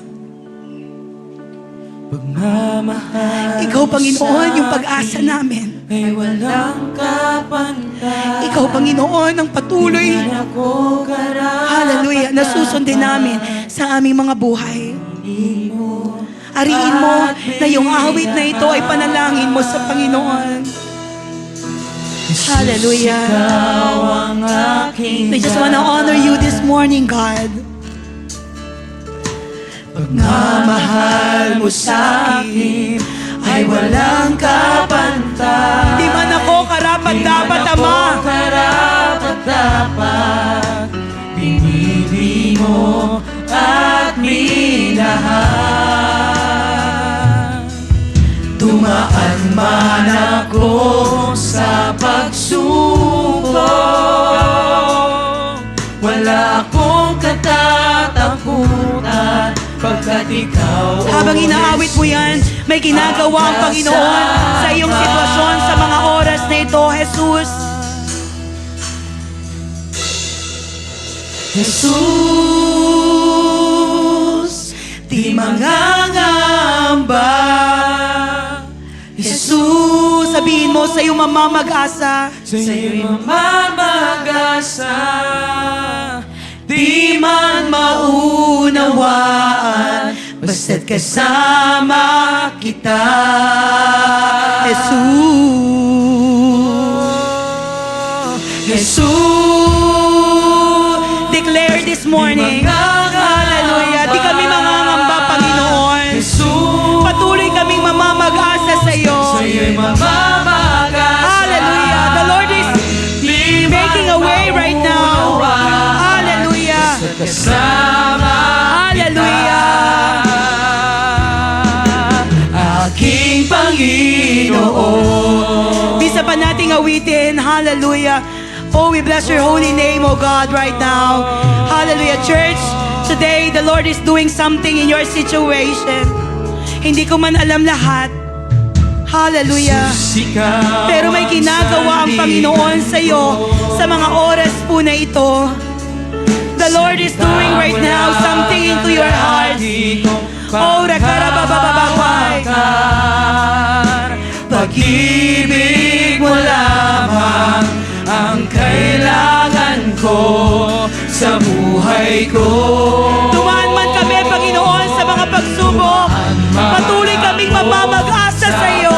Pagmamahal Ikaw, Panginoon, yung pag-asa namin. ay walang kapantay. Ikaw, Panginoon, ang patuloy, Di man ako karapat-dapat. hallelujah, na susundin namin sa aming mga buhay. Mo Ariin mo na yung awit na ito ay panalangin mo sa Panginoon. Hallelujah. Ikaw ang aking We just want to honor you this morning, God. pagmamahal mo sa akin ay walang kapantay. Di man ako karapat-dapat, Di man Ama. ako karapat-dapat. Pinili mo at minahal. Dumaan man ako sa pagsubok, wala akong katatakutan pagkat ikaw, Habang inaawit mo yan, may ginagawa ang Panginoon sa iyong sitwasyon sa mga oras na ito, Jesus. Jesus, di mangangamba. Jesus, sabihin mo sa iyong mamamag-asa, Sa iyo'y mamamag-asa, di man maunawaan, basta't kasama kita. Jesus. Jesus, Declare this morning, Di mangangamba. hallelujah, di kami mangangamba, Panginoon. Jesus, Patuloy kaming mamamag-asa sa iyo. sa iyo'y mamamag-asa. Hallelujah. The Lord is Di man making a way right now. maunawaan, Hallelujah. basta't kasama Hallelujah. aking Panginoon. Bisa pa nating awitin, hallelujah. Oh, we bless your holy name, oh God, right now. Hallelujah, church. Today, the Lord is doing something in your situation. Hindi ko man alam lahat. Hallelujah. Pero may ginagawa ang Panginoon sa iyo sa mga oras po na ito. The Lord is doing right now something into your heart. Oh, rakarababababay. Pag-ibig mo lamang ang kailangan ko sa buhay ko. Dumaan man kami, Panginoon, sa mga pagsubok. Patuloy kaming mamamag-asa sa iyo.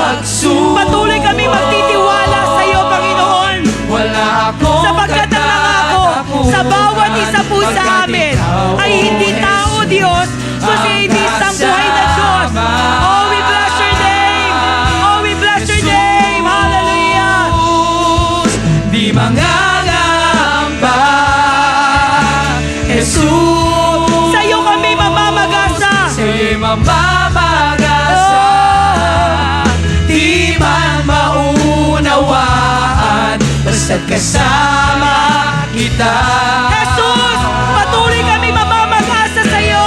Patuloy kaming magtitiwala sa iyo, Panginoon. Wala akong Sapagkat ang nangako sa bawat isa po sa amin ay hindi tao, Diyos, kundi hindi sambuhay na Diyos. Oh, we bless your name. Oh, we bless your name. Hallelujah. Di mangangamba, Jesus. Sa iyo kami mamamag-asa. Sa'yo'y mamamagasa. Di man maunawaan, basta't kasama kita. Jesus, patuloy kami mamamag-asa sa iyo.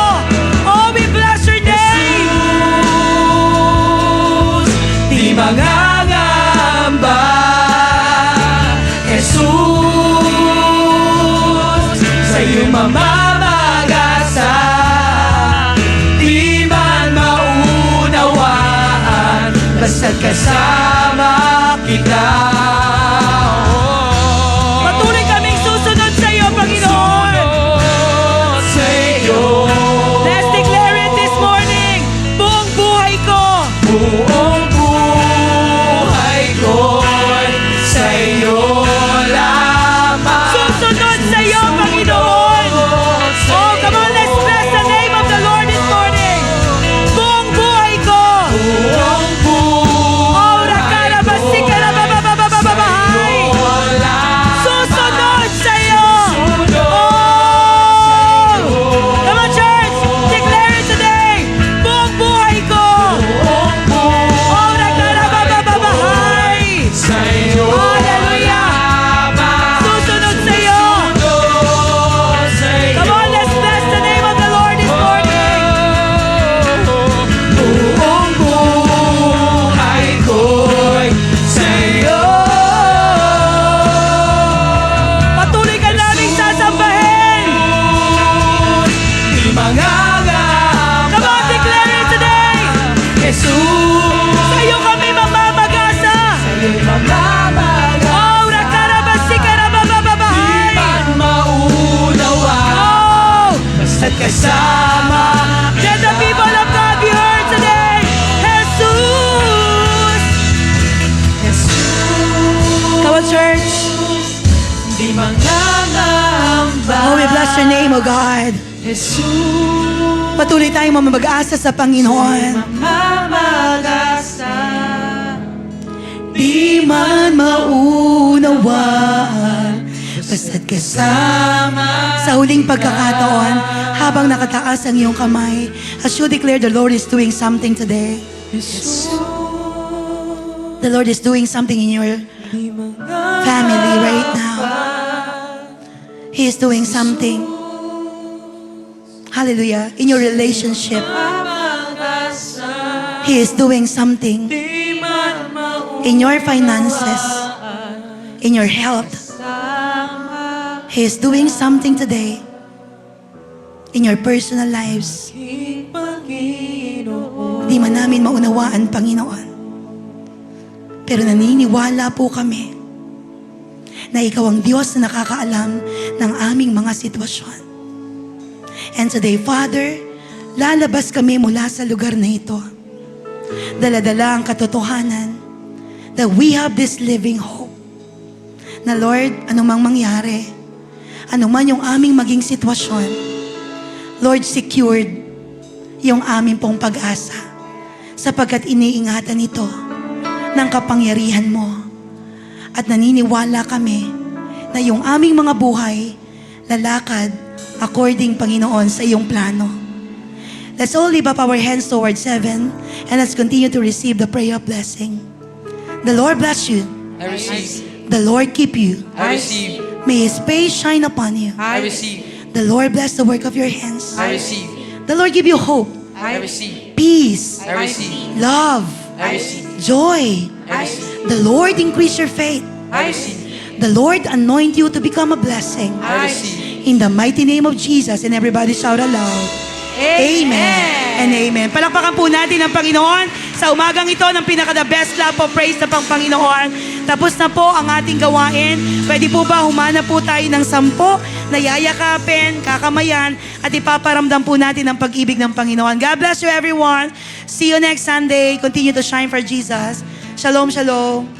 Oh, we bless your name. Di mangangamba, Jesus. Sa'yo mamamagasa. Di man maunawaan, basta't kasama kita. Patuloy kaming susunod sa iyo, Panginoon. Sunod sa'yo. Let's declare it this morning. Buong buhay ko. Buong buhay ko'y sa'yo lamang. Susunod sa iyo, Panginoon. Oh, come on, let's bless the name of the Lord this morning. Buong buhay ko. Buong buhay Oh, rakarabasikarabababababay. lamang. Susunod sa iyo. Oh, come on, church. Declare it today. Buong buhay ko. Buong buhay Oh, rakarababababay. sa'yo Hallelujah. lamang. Susunod sa iyo. Sunod sa'yo. Come on, let's bless the name of the Lord this morning. Buong buhay ko'y sa'yo. Patuloy ka naming sasambahin. Di mangangamba, Come on, declare it today. Jesus. Sa iyo kami mamamag-asa. Sa'yo'y mamamagasa. Oh, rakarabasikarabababay. Di man maunawaan, Oh, basta't kasama let the people of God be heard today. Jesus. Jesus. Come on, church. Di mangangamba, Oh, we bless your name, oh God. Jesus. Patuloy tayong mamamag-asa sa Panginoon. Mamamagasa. Di man maunawaan, basta't kasama. Sa huling pagkakataon, habang nakataas ang iyong kamay, as you declare the Lord is doing something today. The Lord is doing something in your family right now. He is doing something. Hallelujah. In your relationship, He is doing something. In your finances, in your health, He is doing something today. In your personal lives. Di man namin maunawaan, Panginoon. Pero naniniwala po kami na Ikaw ang Diyos na nakakaalam ng aming mga sitwasyon. And today, Father, lalabas kami mula sa lugar na ito. Dala-dala ang katotohanan that we have this living hope. Na Lord, anumang mangyari, anuman yung aming maging sitwasyon, Lord, secured yung aming pong pag-asa sapagkat iniingatan ito ng kapangyarihan mo. At naniniwala kami na yung aming mga buhay lalakad according, Panginoon, sa iyong plano. Let's all lift up our hands towards heaven and let's continue to receive the prayer of blessing. The Lord bless you. I receive. The Lord keep you. I receive. May His face shine upon you. I receive. The Lord bless the work of your hands. I receive. The Lord give you hope, I receive. peace, I receive. love, I receive. joy. I receive. The Lord increase your faith. I receive. The Lord anoint you to become a blessing. I receive. In the mighty name of Jesus, and everybody shout aloud. Amen and amen. Palakpakan po natin ang Panginoon sa umagang ito ng pinaka-the best love of praise na pang Panginoon. Tapos na po ang ating gawain. Pwede po ba humana po tayo ng 10 na yayakapin, kakamayan, at ipaparamdam po natin ang pag-ibig ng Panginoon. God bless you everyone. See you next Sunday. Continue to shine for Jesus. Shalom, shalom.